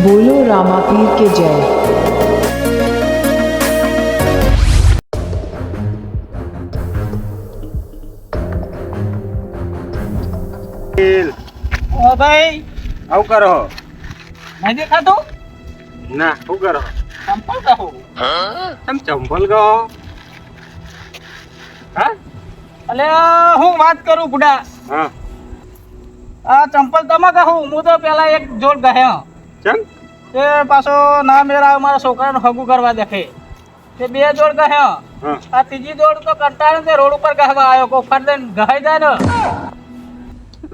बोलो रामापीर के जय। ઓ ભાઈ આવું કરો નહીં દેખાતું? ના શું કરો ચંપલ કહું. તમે ચંપલ કહો હા અલે હું વાત કરું બુડા, હા આ ચંપલ તમે કહું. હું તો પેલા એક જોડ ગયો, ચમ તે પાછો ના મેળા મારા છોકરાને હગું કરવા દેખે તે બે જોડ ગયો. હા આ ત્રીજી જોડ તો કંટાળે તે રોડ ઉપર ગહવા આવ્યો. કોઈ ફટ દઈને ગહાઈ જાય ને.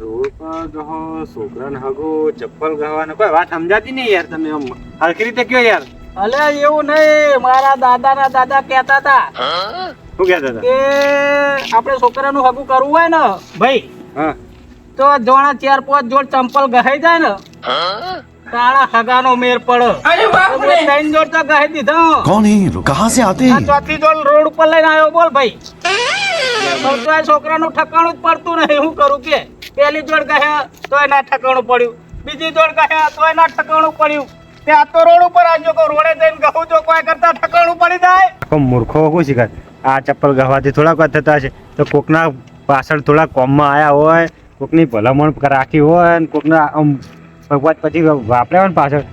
રોડ પર કહો છોકરાને હગો ચપ્પલ ગવાને કોઈ વાત સમજાતી નહીં યાર. તમે આમ હરખી રીતે કયો યાર. અલે એવું નહીં, મારા દાદાના દાદા કહેતા હતા શું કહેતા હતા? કે આપણે છોકરાનું હગું કરવું હોય ને ભાઈ, હા તો જોણા 4-5 જોડ ચંપલ ગહાઈ જાય ને તારા હગાનો મેર પડે. તો મેં 3 જોડ તો ગહાઈ દીધો. कौन है ये लोग कहाँ से आते આ हैं ચોથી જોડ રોડ ઉપર લઈને આવ્યો. બોલ ભાઈ, પણ તો આ છોકરાનું ઠકાણું જ પડતું નહીં. શું કરું કે પહેલી જોડ ગયા તોય ના ઠકાણું પડ્યું, બીજી જોડ ગયા તોય ના ઠકાણું પડ્યું. તે આ તો રોડ ઉપર આવજો કે રોડે જઈને કહું જો કોઈ કરતા ઠકાણું પડી જાય. કોઈ મૂર્ખો શું શીખાય? આ ચપ્પલ ગવાથી થોડાક વાત થતા હશે તો કોકના પાછળ થોડા કોમમાં આવ્યા હોય, કોકની ભલામણ રાખી હોય ને કોકના આમ ભગવાન પછી વાપરે હોય ને પાછળ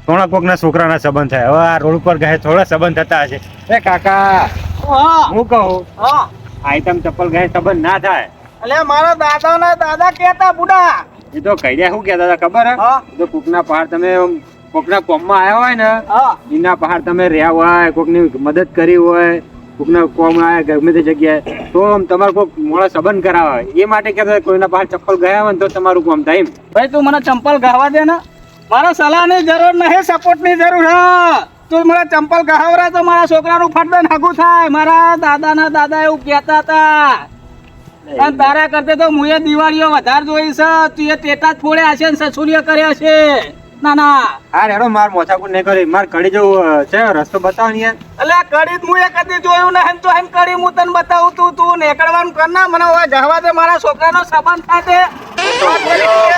થોડા કોકના છોકરાના સંબંધ થાય. હવે આ રોડ ઉપર ગયા થોડા સંબંધ થતા હશે. એ કાકા હા હું કહું હા, આઈટમ ચપ્પલ ગયા સંબંધ ના થાય. એટલે મારા દાદાના દાદા કહેતા બુડા. એ તો કહી દે શું કહેતા હતા ખબર હે? હા તો કોકના પહાડ તમે કોકના કોમમાં આવ્યા હોય ને હા એના પહાડ તમે રહ્યા હોય, કોકની મદદ કરી હોય, કોકના કોમ આવ્યા ગમે તે જગ્યાએ તો આમ તમારે કોઈક મોડા સંબંધ કરાવે એ માટે કહેતા કોઈના પહાડ ચપ્પલ ગયા હોય ને તો તમારું કોમ થાય એમ. ભાઈ તું મને ચંપલ ગહવા દે ને. મારા સલાહની જરૂર નહીં, સપોર્ટની જરૂર છે. તું મને ચંપલ ગહાવરા તો મારા છોકરાનું ફટદન હગું થાય. મારા દાદાના દાદા એવું કહેતા હતા. અને તારા કરતે તો મુએ દિવાળીઓ વધારે જોઈ છે. તું એ ટેટા જ ફોડ્યા છે ને સસુરીઓ કર્યા છે. ના ના હા રેડો માર મોછાકુટ નહીં કરી, માર કડી જવું છે રસ્તો બતાવો ને યાર. એટલે આ કડી મુએ કદી જોયું નહીં. તો એમ કડી હું તને બતાવું. તું નીકળવાનું કર ના. મને હવે જવા દે, મારા છોકરાનો સંબંધ થાય છે.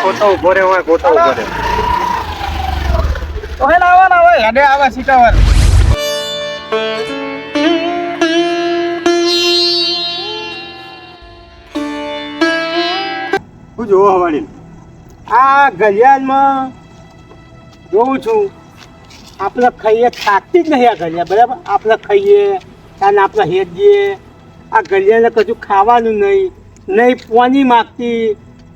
ખોટો ઉભો રે હોય, ખોટો ઉભો રે. તો હે લાવવાના હોય હેડે આવા સીટાવર. શું જોવો હવાડી? આ ઘડિયાળમાં જોઉં છું આપણે ખાઈએ થાકતી જ નહીં. આ ઘડિયાળ બરાબર આપણે ખાઈએ અને આપણે હેડીએ. આ ઘડિયાળને કશું ખાવાનું નહીં, નહીં પાણી માગતી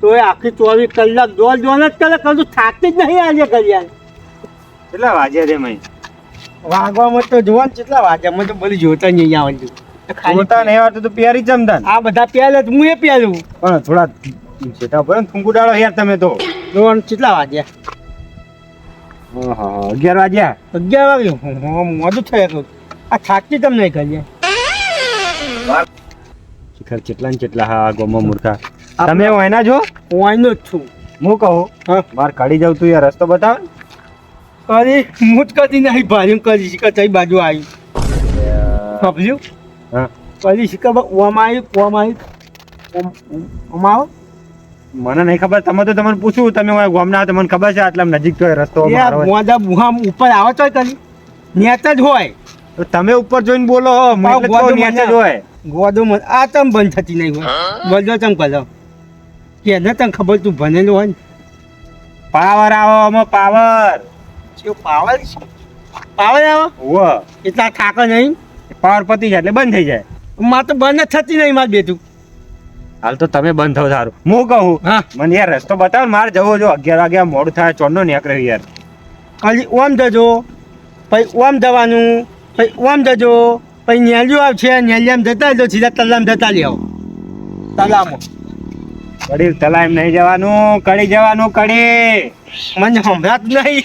તો એ આખી 24 કલાક દોડ જ કરે. કશું થાકતી જ નહીં આજે ઘડિયાળ. કેટલા વાગ્યા છે મય? વાગવામાં તો જોવા ને કેટલા વાગ્યા, મને તો બોલી જોતા જ નહીં આવડતું. ખોટા નહીં આવતું તો પ્યારી જમતા આ બધા પહેલે જ હું એ પહેલું. પણ થોડા સેટા પર થૂંકુ ડાળો યાર તમે તો. જોવાનું કેટલા વાગ્યા? 11 વાગ્યા. 11 વાગ્યું. મોડું થયા કરું. આ થાકતી તમને નહીં ઘડિયાળ. શિખર કેટલા ને કેટલા હા ગોમાં મૂર્ખા. તમે એના જો ઓયનો જ છું. હું કહું હા માર કાઢી જાવ તું યાર રસ્તો બતાવ. અરે હું જ કદી નહીં ભાર્યું કરી શીખર તઈ બાજુ આવી સમજ્યું. હા કદી શીખર ઓમાં આવ્યું આવો. મને નહીં ખબર, તમે તો તમને પૂછું તમે ગોમના તમને ખબર છે આટલા નજીક તો રસ્તો મારો હોય. મોજા બુહામ ઉપર આવે તો કદી નેત જ હોય. તો તમે ઉપર જોઈને બોલો હું એટલે તો ગોદો નીચે જ હોય. ગોદો મને આ તમ બંધ થતી નહીં હોય. બોલજો તમ કરો કે ને તને ખબર તું ભણેલું હોય ને. પાવર આવો આમાં પાવર. પાવર પાવર આવો ઓ એટલા થાક નહીં. પાવર પતી જાય એટલે બંધ થઈ જાય. મારે તો બંધ જ થતી નહીં મારે બેઠું. હાલ તો તમે બંધ થાવ સારું. હું કહું હા મને યાર રસ્તો બતાવો ને મારે જવો જો 11 વાગ્યા મોડું થાય ચોરનો નીકળ્યો યાર. ખાલી ઓમ જજો પછી ઓમ જવાનું પછી ઓમ જજો પછી નેલિયો આવશે. નેલિયામાં જતા રહેજો સીધા તલામ જતા લેવો. તલામો કડી તલાઈમ નહીં જવાનું, કડી જવાનું કડી. મને સંભળાતું નહીં.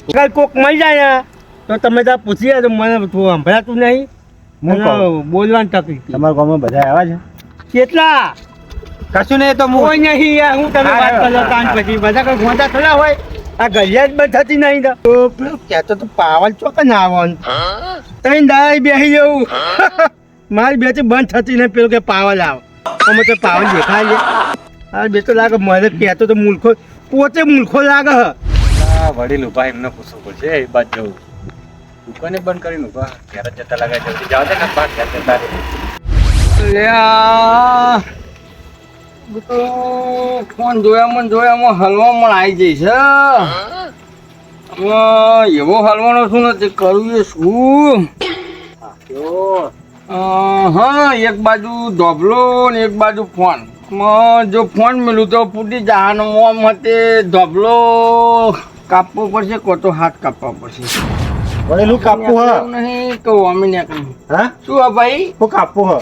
અગર કોક મળી જાય ને તો તમે ત્યાં પૂછી તો મને સંભળાતું નહીં. હું કહું બોલવાની તકલીફ. તમારા ગામમાં બધા આવ્યા છે? કેટલા? કશું નહીં તો કોઈ નહીં યાર. હું તમે વાત કરો કાન પછી બધા કઈ ગોંધા થોડા હોય. આ ઘડિયાળ જ બંધ થતી નહીં. તો પેલું કહેતો તો પાવર ચોક ના આવવાનું. તઈ દાઈ બેસી જવું. મારી બેથી બંધ થતી નહીં. પેલું કે પાવર આવે અમે તો પાવર દેખાય છે. આ બે તો લાગે મને કહેતો તો મૂર્ખો પોતે મૂર્ખો લાગે. વડીલ ઉભા એમને પૂછવું પડશે એ બાદ જવું દુકાને બંધ કરીને ઉભા ઘેર જ જતા લાગે જલ્દી જાવ દે ને બહાર ઘેર જતા રે લ્યા હું તો ફોન જોયામાં હલવામાં આવી જઈશ હવે એવો હલવાનો શું નથી કરવું એ શું હા એક બાજુ ધોબલો ને એક બાજુ ફોન જો ફોન મેલું તો ફૂટી જવાનો મોમ હતે ધોબલો કાપવો પડશે કો તો હાથ કાપવા પડશે વડીલ કાપવું હ નહીં કહું અમે નીકળ્યું હા શું હા ભાઈ હું કાપવું હ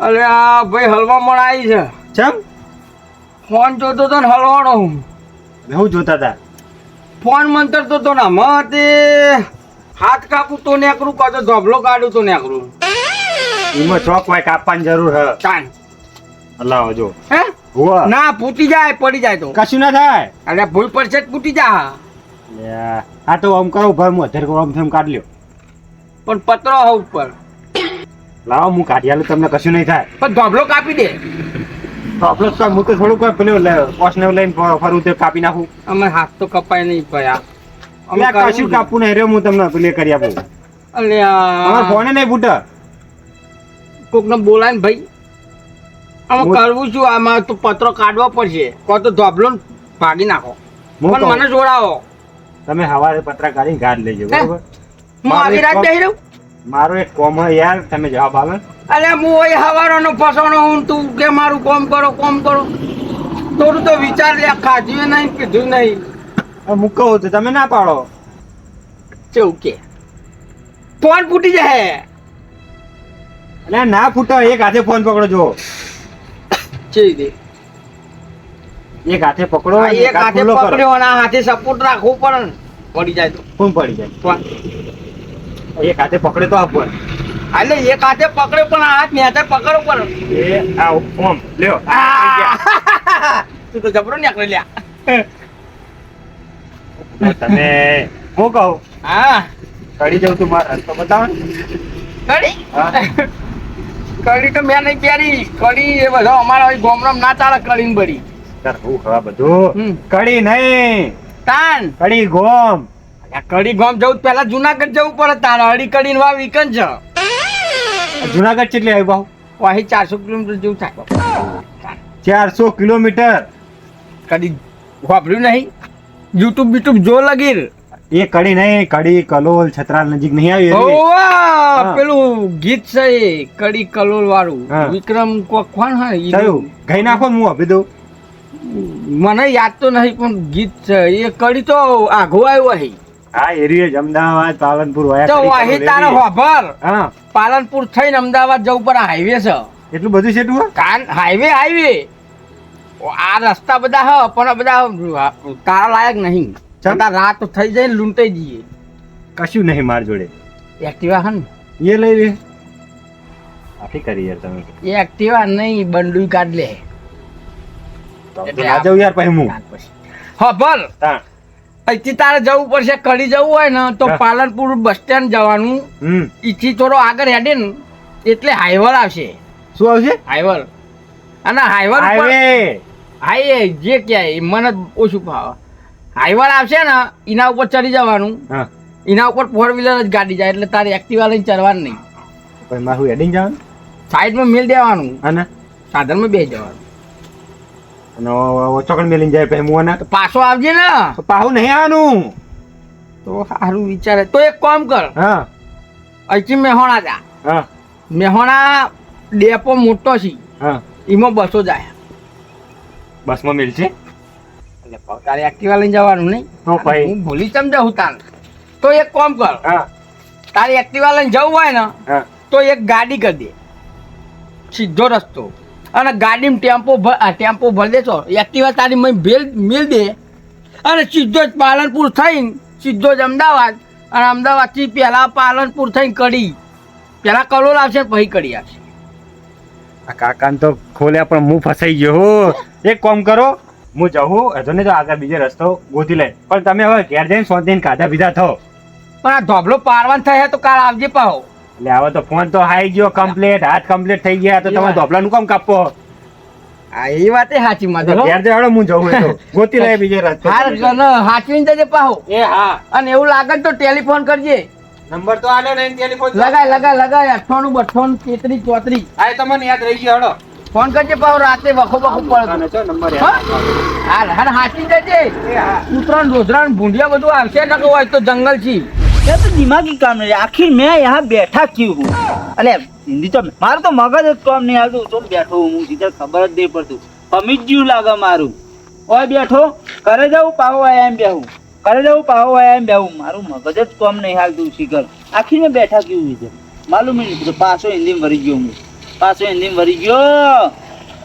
અરે આ ભાઈ હલવામાં આવી છે ચમ ફોન જોતો તો ને હલવાનો હું હું જોતા હતા ફોન મંતરતો તો ને આમાં તે હાથ કાપું તો નેકરું કાં તો ધોબલો કાઢું તો નેકરું એમાં ચોક હોય કાપવાની જરૂર હ ચાન અલ્લાહ જો હે હુઆ ના ફૂટી જાય પડી જાય તો કશું ના થાય અરે ભૂલ પડશે જ ફૂટી જા લ્યા, આ તો આમ કરો ભર મો ધર આમ થમ કાઢ લ્યો પણ પતરો હ ઉપર લાવો હું કાઢી આલું તમને કશું નહીં થાય પણ ધોબલો કાપી દે તો આપણે તો હું તો થોડુંક પેલું પોસને લઈને ફરું તે કાપી નાખું અમે હાથ તો કપાય નહીં ભયા એટલે કશું કાપવું નહીં રે હું તમને પેલે કરી આપું તમારે ફોને નહીં ફૂટે કોકને બોલાય ને ભાઈ આમાં હું- કરવું શું આમાં તો પત્રો કાઢવો પડશે કો તો ધોબલો ને ભાગી નાખો હું પણ કહું, મને જોડાવો તમે હવારે પત્રા કાઢી ગાઢ લેજો હે? બરોબર હું આવી રાત બેહી રહું મારો એક કોમ હે યાર તમે જવાબ આલો ને. અરે હું ઓય હવારોનો ફસાણો હું તું કે મારું કોમ કરો થોડું તો વિચાર લે ખાધ્યું નહીં પીધું નહીં હવે હું કહું તો તમે ના પાડો કેવું કે ફોન ફૂટી જાય અને ના ફૂટો એક હાથે ફોન પકડો જો ચેવી દે એક હાથે પકડો આ અને એક હાથે ખુલ્લો કરો. પકડ્યો અને આ હાથે સપોર્ટ રાખવું પડે ને પડી જાય તો કોણ પડી જાય ફોન એક હાથે પકડે તો આ ફોન એટલે એક હાથે પકડ્યો પણ આ હાથ નેચર પકડવો પડે એ આ ઓમ લ્યો તું તો જબરો નીકળી લ્યા તમે હું કહું હા કડી જાઉં તું મારા રસ્તો બતાવો ને. કડી હા. કડી તો મેં નહીં પહેરી કડી એ બધા અમારા ગોમરામ ના ચાલે કડીને બળી તાર હું ખવા બધું હમ. કડી નહીં તાન કડી ગોમ આ કડી ગામ જવું તો પહેલા જુનાગઢ જવું પડે તારે અડી કડી વાવ વિકન છે જુનાગઢ કેટલી આવી બાહુ અહીં 400 કિલોમીટર જેવું થાય 400 કિલોમીટર કડી વાપર્યું નહીં યુટ્યુબ જો લગીર એ કડી નહીં કડી કલોલ છત્રાલ નજીક નહીં આવી એટલે. ઓવા પેલું ગીત છે એ કડી કલોલ વાળું હા. વિક્રમ કોણ હા ઈ થયું ગઈ નાખો ને હું આપી દઉં મને યાદ તો નહીં પણ ગીત છે એ કડી તો આઘો આવ્યો અહીં આ એરિયા જ અમદાવાદ પાલનપુર વાયા તો કડી અહીં કલોલ તારે એરિયા. હોભર હા પાલનપુર થઈને અમદાવાદ જવું પર હાઈવે છે એટલું બધું છે તું કાન હાઈવે આ રસ્તા બધા હ પણ આ બધા તારા લાયક નહીં ચમ? બધા રાત થઈ જાય ને લૂંટાઈ જઈએ કશું નહીં માર જોડે એક્ટિવા હન એ લઈ લે આખી કરી યાર તમે એ એક્ટિવા નહીં બંડુઈ કાઢ લે તો ના જાઉં યાર પછી હું હા ભલ તા અહીંથી તારે જવું પડશે કડી જવું હોય ને તો હા. પાલનપુર બસ સ્ટેન્ડ જવાનું ઈથી થોડો આગળ હેડે ને એટલે હાઈવર આવશે શું આવશે હાઈવર અને હાઈવર હાઈવે હાઈ જે ક્યાંય એ મને ઓછું ભાવે હાઈવર આવશે ને એના ઉપર ચડી જવાનું હા એના ઉપર ફોર વ્હીલર જ ગાડી જાય એટલે તારે એક્ટિવા લઈને ચડવાનું નહીં પછી મારું હેડિંગ જવાનું સાઈડમાં મેલ દેવાનું અને સાધનમાં બેસી જવાનું ચોકડ મેલીને જાય પછી હું તો પાછો આવજે ને પાહું નહીં આવવાનું તો સારું વિચારે તો એક કામ કર હા અહીંથી મેહોણા જા હા મેહોણા ડેપો મોટો છે હા એમાં બસો જાય બસમાં મિલ છે એટલે તારે એક્ટિવા લઈને જવાનું નહીં તો ભાઈ હું ભૂલી સમજાવું તાર તો એક કામ કર હા તારે એક્ટિવા લઈને જવું હોય ને હા તો એક ગાડી કરી દે સીધો રસ્તો અને ગાડીમાં ટેમ્પો ભરી દેશો એક્ટિવા તારી મિલ દે અને સીધો જ પાલનપુર થઈને સીધો જ અમદાવાદ અને અમદાવાદથી પહેલાં પાલનપુર થઈને કડી પહેલાં કલોલ આવશે પછી કડી આવશે આ કાકાને તો ખોલ્યા પણ હું ફસાઈ ગયો હો એક કામ કરો હું જવું હજુ ને તો આગળ બીજો રસ્તો ગોતી લે પણ તમે હવે ઘેર જઈને સોંધીને ખાધા પીધા થો પણ આ ધોબલો પારવાન થયા તો કાલ આવજે પાહો એટલે હવે તો ફોન તો હાઈ ગયો કમ્પ્લીટ હાથ કમ્પ્લીટ થઈ ગયા તો તમે ધોપલાનું કામ કાપો આ એ વાતે સાચી માથે હો. ઘેર જવાડો હું જઉં એ તો ગોતી લે બીજે રાત હાર ગણ હાચવીને જજે પાહો. એ હા અને એવું લાગે ને તો ટેલિફોન કરજે. નંબર તો આલ્યો ને ટેલિફોન લગાય 98 32 33 34 આ તમને યાદ રહી ગયો હડો ફોન કરજે પાહો રાતે વખો પડતો. અને ચો નંબર હા? યાદ હાર હાચી જજે. એ હા કૂતરાન રોજરાન ભૂંડિયા બધું આવશે ને હોય તો જંગલ છે. ये तो दिमागी काम नहीं आखिर मैं यहाँ बैठा क्यों हूँ अरे हिंदी तो मारू तो मगज ज काम नहीं आलू तो बैठो हूँ सीधा खबर ज नहीं पड़ती कमीज जीव लागे मारू और बैठो करे जाऊँ पाहो आया एम बेहूँ करे जाऊँ पाहो आया एम बेहूँ मारू मगज ज काम नहीं हालतू सीकर आखिर में बैठा क्यों हुई है मालूम ही नहीं तो पासो हिंदी में भरी गयो हूँ पासो हिंदी में भरी गयो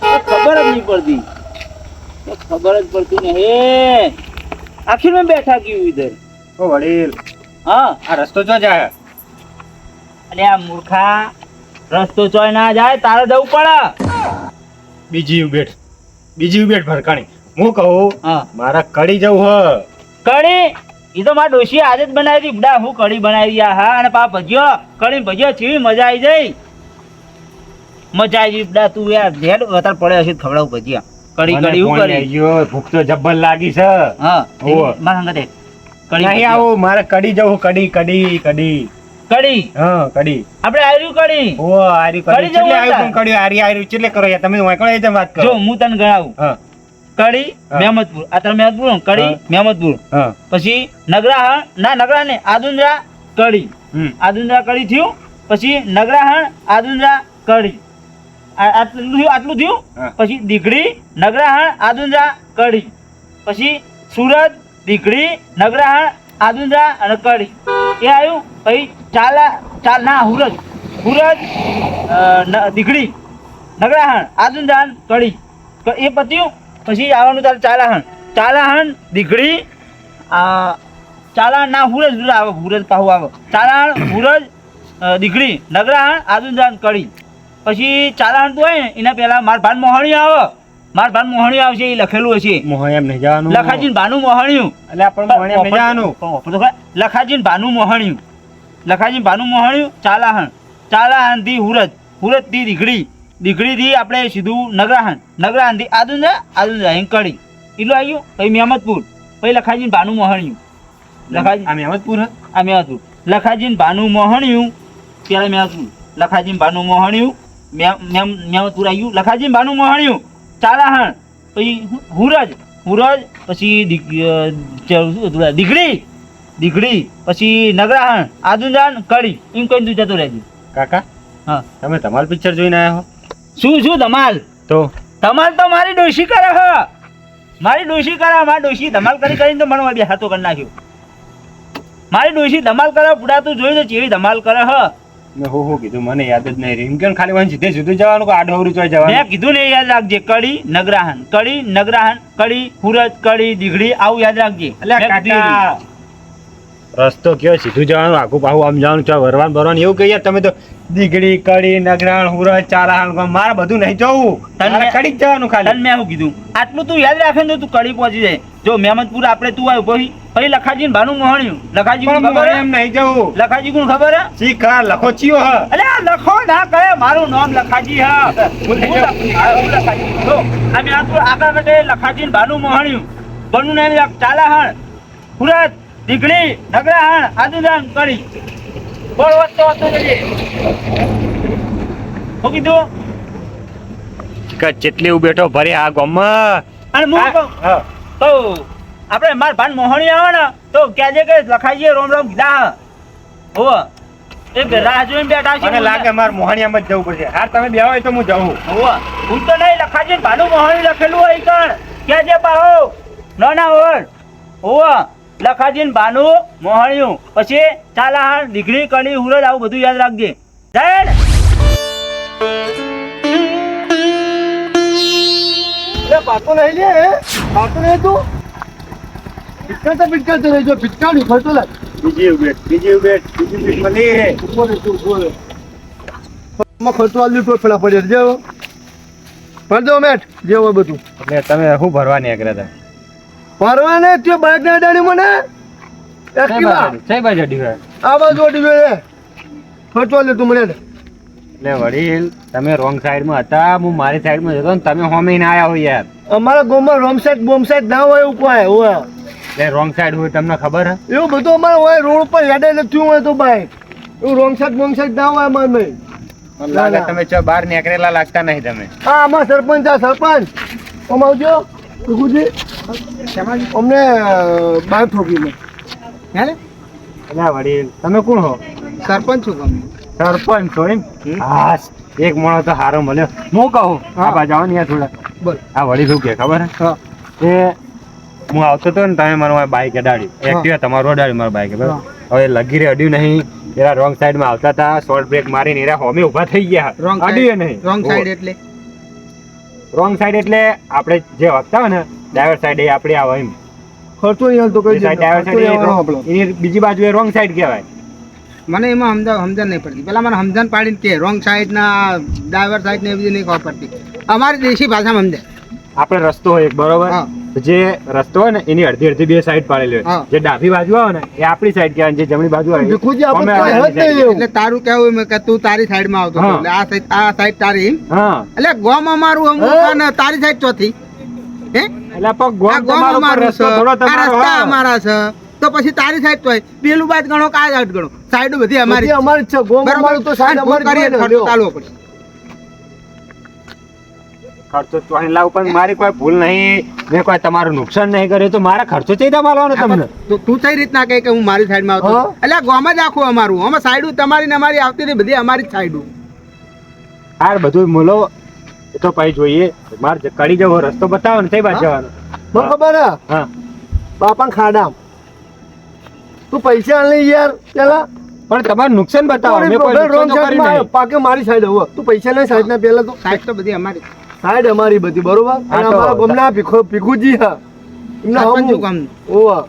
तो खबर ज नहीं पड़ती तो खबर ज पड़ती नहीं आखिर में बैठा क्यों इधर ઓ વડીલ हाँ આ રસ્તો જો જાય અરે આ મૂર્ખા રસ્તો ચોય ના જાય તારે જવું પડે બીજી ઉબેટ ભરકાણી હું કહું હા મારા કડી જવું હ કઢી એ તો મારા ડોશી આજે જ બનાવી હતી બડા હું કઢી બનાવી આ હા અને પા ભજીયો કઢી ભજીયો ચીવી મજા આવી જાય મજા આવી ગઈ બડા તું યાર ઝેડ વધારે પડે હશે તો ખવડાવું ભજીયા કઢી મને કઢી હું ફોન કરી આવી ગયો, ભૂખ તો જબ્બર લાગી છે હા હોવે. મારા સંગતે કઢી નહીં ભજીયા. આવું મારે કડી જવું કડી કઢી હા કડી આપણે આવ્યું કઢી ઓ આરી કડી કડી જવું ચેટલે હતા? આવ્યું પણ કડી આરી ચેટલે કરો યાર તમે વાંકડો એ વાત કરો જો હું તને ગણાવું હા કઢી હા. મહેમદપુર આ તારે મહેમદપુર ને? કઢી હા. મહેમદપુર હા પછી નગરાહણ ના નગરા ને આદુંદ્રા કઢી આદુંદ્રા કઢી થયું પછી નગરાહણ આદુંદ્રા કઢી આટલું થયું હા. પછી દીઘડી નગરાહણ આદુંદ્રા કઢી પછી સુરત દીઘડી નગરાહણ આદુંદ્રા અને કઢી એ આવ્યું પછી ચાલ ના હુરજ દીઘડી નગરાહણ આદુંદ્રા અને કઢી એ પત્યું પછી આવવાનું તારે ચાલાહણ દીઘડી ચાલાહણ ના હુરજ આવે હુરજ પાહુ આવે ચાલાહણ હુરજ દીઘડી નગરાહણ આદુંદ્રા અને કઢી પછી ચાલાહણ તો હોય ને એના પહેલા માર ભાન મોહણી આવે માર ભાન મોહણી આવશે એ લખેલું હશે મોહ એમ નહીં જવાનું લખાજીન ભાનું મોહણ્યું એટલે આપણે મોહ એમ નહીં જવાનું લખાજીન ભાનું મોહણ્યું ચાલાહણ થી હુરજ થી દીઘડી થી આપણે સીધું નગરાહણ થી આદુંદ્રા અહીં કડી એટલું આવ્યું પછી મહેમદપુર પછી લખાજીન ભાનું મોહણ્યું આ મહેમદપુર હે? આ મહેમદપુર લખાજીન ભાનું મોહણ્યું ત્યારે મહેમદપુર લખાજીન ભાનું મોહણ્યું મહેમદપુર આવ્યું લખાજીન ભાનું મોહણ્યું ચાલાહણ પછી હુરજ પછી દીઘડી પછી નગરાહણ આદુંદ્રા કડી એમ કઈ તું જતો રહેજે કાકા હા તમે તમારું પિક્ચર જોઈને આવ્યા હો શું ધમાલ તો ધમાલ તો મારી ડોશી કરે હ મારી ડોશી ધમાલ કરીને તો મને બે હાથો કરી નાખ્યો મારી ડોશી ધમાલ કરે પુડા તું જોઈ તો ચેવી ધમાલ કરે હ મેં હું કીધું મને યાદ જ નહીં રહ્યું કેમ ખાલી સીધે સીધું જવાનું કે આડોવરું ચોય મેં જવાનું કીધું ને યાદ રાખજે કડી નગરાહણ કડી હુરજ કડી દીઘડી આવું યાદ રાખજે એટલે મેં કીધું કાકા રસ્તો કયો સીધું જવાનું આખું પાહું આમ જવાનું છે વરવાનું એવું કહીએ તમે તો દીગડી કડી નગરાણ હુરજ ચારાહણ મારે બધું નહીં જવું તારે કડી જ જવાનું તને ખાલી મેં શું કીધું આટલું તું યાદ રાખે ને તો તું કડી પહોંચી જાય જો મહેમદપુર આપણે તું આવ્યું પછી લખાજી ભાનું મોહણ્યું લખાજી પણ ખબર મારે એમ નહીં જવું લખાજી કોણ ખબર હે શીખા લખો ચિયો હ અલે આ લખો ના કહે મારું નામ લખાજી હા હું લખાજી જો અમે આગળ કટે લખાજી ભાનું મોહણ્યું બનું નામ ચાલાહણ હુરત દીઘડી નગરાહણ આદુદાન કરી બોલ વધતો જજે હું કીધું જેટલી હું બેઠો ભરે આ ગામમાં અને હું કહું હા તો આપણે માર ભાન મોહણી આવે ને તો કહેજે કે લખાજીએ રોમ કીધા હો એક રાહ જોઈને બેઠા છે મને લાગે મારે મોહણિયામાં જ જવું પડશે હા તમે બે હોય તો હું જઉં હોવા હું તો નહીં લખાજી ભાનું મોહણી લખેલું હોય કણ કહેજે પાહો ના હોય હોવા લખાજી ભાનું મોહણ્યું પછી ચાલાહણ દીઘડી કડી હુરજ આવું બધું યાદ રાખજે જાય ને પાતો નહીં લે પાતો નહીં તું પિચકા તો રહેજો પિચકા નહીં ફરતો લાગ બીજી ઉબેટ મળી ખર્ચો આલી તો પેલા પડે જેવો ફરજો મેટ જે હોય બધું એટલે તમે શું ભરવા નીકળ્યા હતા ફરવા ને તે બાઇક ને અડાડી મને એક્ટિવા કઈ બાજુ અડી હોય આ બાજુ અડી ગયો ખર્ચો આલી તું મને એટલે વડીલ તમે રોંગ સાઈડમાં હતા, હું મારી સાઈડમાં જતો ને તમે હોમે ના આયા હો યાર. અમારા ગામમાં રોમ સાઈડ બોમ સાઈડ ના હોય એવું કોઈ હોય એટલે રોંગ સાઈડ હોય તમને ખબર હે? એવું બધું અમારે હોય રોડ ઉપર હેડે ને થયું હોય તો બાઈક એવું રોંગ સાઈડ બોમ સાઈડ ના હોય અમારે નહીં. મને લાગે તમે ચો બહાર નીકળેલા લાગતા નહીં તમે. હા આમાં સરપંચ આ સરપંચ આમ આવજો ભીખુજી અમને બાઈક ઠોકી મેં હે એટલે વડીલ તમે કોણ હો? સરપંચ છું તમે સરપંચ છો એમ? હા એક મોણો તો હારો મળ્યો. હું કહું આ બાજુ આવો ને યાર થોડા. બોલ. આ વડીલ શું કે ખબર હે? હા કે હું આવતો હતો ને તમે મારું બાઈક અડાડી, એક્ટિવા તમારું અડાડી મારું બાઈક. બરાબર, હવે લગીરે અડ્યું નહીં, પેલા રોંગ સાઈડ માં આવતા હતા, શોર્ટ બ્રેક મારીને એરા હોમે ઊભા થઈ ગયા. અડ્યું નહીં. રોંગ સાઈડ એટલે રોંગ સાઈડ એટલે આપણે જે વખતા હોય ને ડ્રાઈવર સાઈડ એ આપણે આવે એમ. ખર્ચો નહીં હાલતો કઈ ડ્રાઈવર સાઈડ એની બીજી બાજુ એ રોંગ સાઈડ કહેવાય. મને એમાં સમજણ નહીં પડતી. પેલા મને સમજણ પાડીને કે રોંગ સાઈડ ના ડ્રાઈવર સાઈડ ને એ બધી નહીં ખબર પડતી. અમારી દેશી ભાષામાં સમજાય. આપણે રસ્તો હોય એક બરોબર, હા. જે રસ્તો હોય ને એની અડધી અડધી બે સાઈડ પાડેલી હોય. હા. જે ડાબી બાજુ આવે ને એ આપણી સાઈડ કહેવાય, જે જમણી બાજુ આવે ભીખુજી આપણે અમે કોઈ આપણી હદ નહીં side. એવું. એટલે તારું કેવું એમ કે તું તારી સાઈડ માં આવતો હતો. હા. એટલે આ સાઈડ તારી એમ? હા એટલે ગોમ અમારું અમુક અને તારી સાઈડ ચોથી હે એટલે પણ આ ગોમ ગોમ તમારો પણ અમારું રસ્તો છે થોડો આ તમારો રસ્તા હા. અમારા છે તો પછી તારી સાઈડ તો હોય પેલું બાદ ગણો કે આ સાઈડ ગણો સાઈડ બધી અમારી બધી અમારી જ છે ગોમ અમારું તો સાઈડ અમારી જ હોય ને, લ્યો. ચાલવો પડે. ખર્ચો ચોહી લાવ પણ મારી કોઈ ભૂલ નહીં, મેં કોઈ તમારું નુકસાન નહીં કર્યું તો મારા ખર્ચો ચેતા માલવાનો તમને? તું કઈ રીતના કહે કે હું મારી સાઈડ માં આવતો હા. એટલે ગોમ જ આખું અમારું આમાં સાઈડ તમારી ને અમારી આવતી હતી બધી અમારી જ સાઈડ હાર બધું મોલો એ તો પછી જોઈએ. મારે કડી જવો રસ્તો બતાવો ને તે બાજુ જવાનો. મને ખબર હે હા બાપા ખાડા તું પૈસા લઈ યાર પેલા પણ તમારું નુકસાન બતાવો, મેં કોઈ નુકસાન તો કર્યું નહીં. પાકે મારી સાઈડ હવે તું પૈસા નહીં સાઈડ ના પેલા તો સાઈડ તો બધી અમારી સાઈડ અમારી બધી બરોબર અને હા તો- અમારા ગામના ભીખુજી હા એમના સરપંચ હમું. કામનું. ઓવા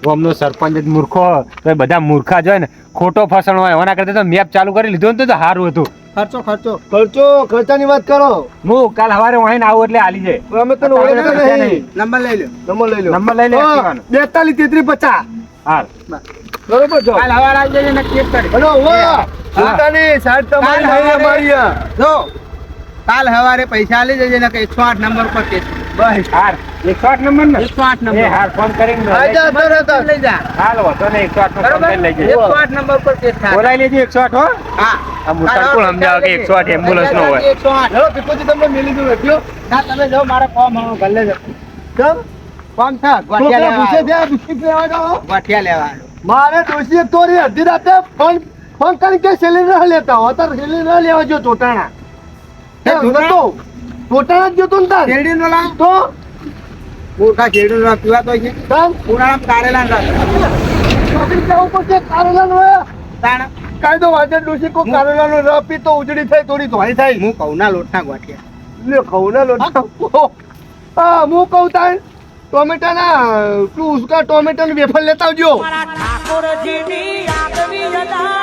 ગામનો સરપંચ જ મૂર્ખો તો એ બધા મૂર્ખા જ હોય ને, ખોટો ફસણ હોય એના કરતા તો મેપ ચાલુ કરી લીધું ને તો સારું હતું. ખર્ચો ખર્ચાની વાત કરો હું કાલ સવારે વહીને આવું એટલે હાલી જાય. હવે અમે તને ઓળખતા નહીં નંબર લઈ લો નંબર લઈ લો નંબર લઈ લે, હા, એક્ટિવાનો. 42 33 50 હાલ બરોબર છો કાલ હવાર આવી જજે ને કેસ કરી અને ઓવા પોતાની સાઈડ તમારી કાલ નહીં સવારે- અમારી આ. જો કાલ સવારે પૈસા લઈ જજે ને કે 108 નંબર પર કેસ બસ હાર 108 નંબર ને 108 એ નંબર હાર ફોન કરીને આ જા તરત જ. લઈ જા હાલ વાંધો નહીં 108 નો ફોન બરોબર કરીને લઈ જજો. 108 નંબર પર કેસ થાય બોલાવી લેજો 108 હો. હા આ મુસાર કોણ સમજાવે કે 108 એમ્બ્યુલન્સ નો હોય. 108 હેલો ભીખુજી તમને મેલી દઉં રખ્યો ના તમે જો મારા ફોર્મ ઘર લેજો કેમ ફોર્મ છે છોકરા પૂછે ગોઠિયા છે બિસ્કિટ લેવા જાઓ લેવા મારે દોશીએ તોરી અડધી રાતે ફોન કરીને કે સિલિન્ડર લેતા હો અત્યારે સિલિન્ડર લેવા જો ટોટાણા હે, ટોટાણા? ટોટાણા જ જોતો ને તાર શેરડી નો લા તો મૂર્ખા શેરડી નો પીવા તો છે તાર ઉનાળામાં કારેલા ના છોકરી કેવું પડશે કારેલાનો હે? તાણ કાયદો વાજે ડોશી કોઈ કારેલાનો રસ પી તો ઉજળી થાય થોડી ધોઈ થાય હું ઘઉંના લોટના ગોઠિયા લે ખવું ના લોટ હા હું કહું તાર ટોમેટાના તું ઉસકા ટોમેટાનું વેફર લેતા આવજો ઠાકોરજીની આગવી અદા